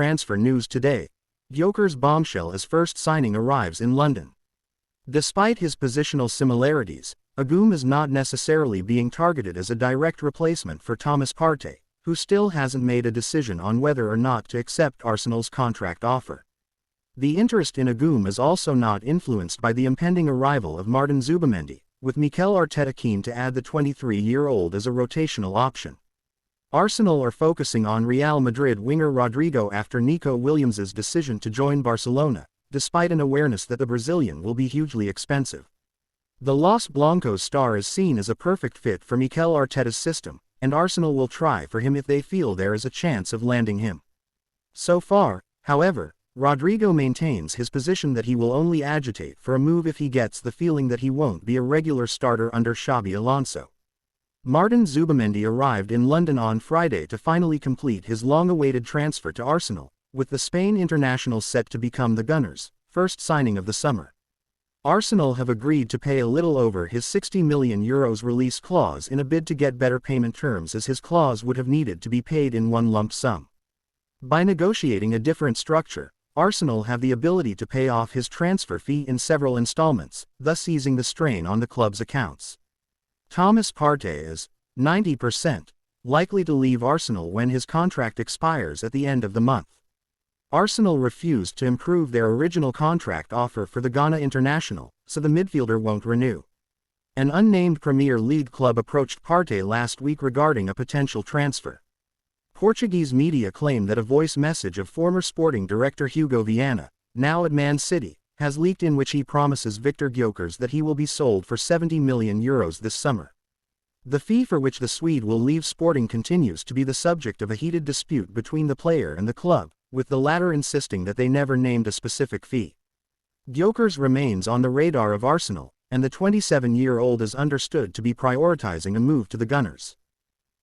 Transfer news today. Gyokeres bombshell as first signing arrives in London. Despite his positional similarities, Agum is not necessarily being targeted as a direct replacement for Thomas Partey, who still hasn't made a decision on whether or not to accept Arsenal's contract offer. The interest in Agum is also not influenced by the impending arrival of MartinZubmiendi, with Mikel Arteta keen to add the 23-year-old as a rotational option. Arsenal are focusing on Real Madrid winger Rodrigo after Nico Williams's decision to join Barcelona, despite an awareness that the Brazilian will be hugely expensive. The Los Blancos star is seen as a perfect fit for Mikel Arteta's system, and Arsenal will try for him if they feel there is a chance of landing him. So far, however, Rodrigo maintains his position that he will only agitate for a move if he gets the feeling that he won't be a regular starter under Xabi Alonso. MartinZubmiendi arrived in London on Friday to finally complete his long-awaited transfer to Arsenal, with the Spain international set to become the Gunners' first signing of the summer. Arsenal have agreed to pay a little over his €60 million release clause in a bid to get better payment terms, as his clause would have needed to be paid in one lump sum. By negotiating a different structure, Arsenal have the ability to pay off his transfer fee in several installments, thus easing the strain on the club's accounts. Thomas Partey is 90% likely to leave Arsenal when his contract expires at the end of the month. Arsenal refused to improve their original contract offer for the Ghana international, so the midfielder won't renew. An unnamed Premier League club approached Partey last week regarding a potential transfer. Portuguese media claim that a voice message of former Sporting director Hugo Viana, now at Man City, has leaked in which he promises Victor Gyokeres that he will be sold for €70 million this summer. The fee for which the Swede will leave Sporting continues to be the subject of a heated dispute between the player and the club, with the latter insisting that they never named a specific fee. Gyokeres remains on the radar of Arsenal, and the 27-year-old is understood to be prioritizing a move to the Gunners.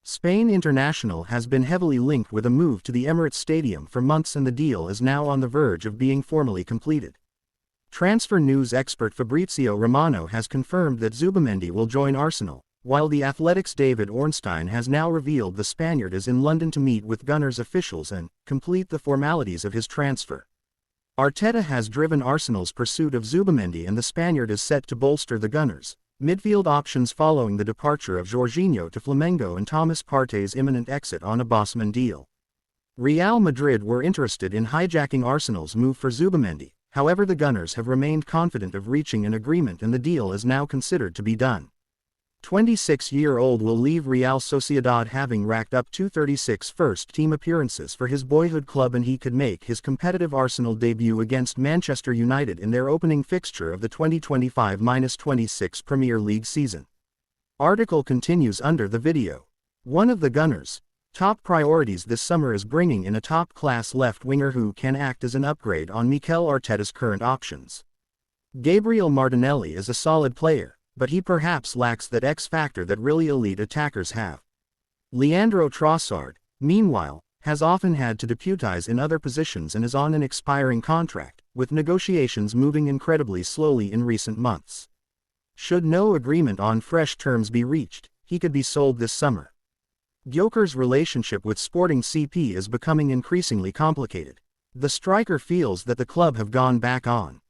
Spain international has been heavily linked with a move to the Emirates Stadium for months, and the deal is now on the verge of being formally completed. Transfer news expert Fabrizio Romano has confirmed that Zubimendi will join Arsenal, while The Athletic's David Ornstein has now revealed the Spaniard is in London to meet with Gunners officials and complete the formalities of his transfer. Arteta has driven Arsenal's pursuit of Zubimendi, and the Spaniard is set to bolster the Gunners' midfield options following the departure of Jorginho to Flamengo and Thomas Partey's imminent exit on a Bosman deal. Real Madrid were interested in hijacking Arsenal's move for Zubimendi, however the Gunners have remained confident of reaching an agreement, and the deal is now considered to be done. 26-year-old will leave Real Sociedad having racked up 236 first-team appearances for his boyhood club, and he could make his competitive Arsenal debut against Manchester United in their opening fixture of the 2025-26 Premier League season. Article continues under the video. One of the Gunners' top priorities this summer is bringing in a top-class left winger who can act as an upgrade on Mikel Arteta's current options. Gabriel Martinelli is a solid player, but he perhaps lacks that X-factor that really elite attackers have. Leandro Trossard, meanwhile, has often had to deputize in other positions and is on an expiring contract, with negotiations moving incredibly slowly in recent months. Should no agreement on fresh terms be reached, he could be sold this summer. Gyokeres' relationship with Sporting CP is becoming increasingly complicated. The striker feels that the club have gone back on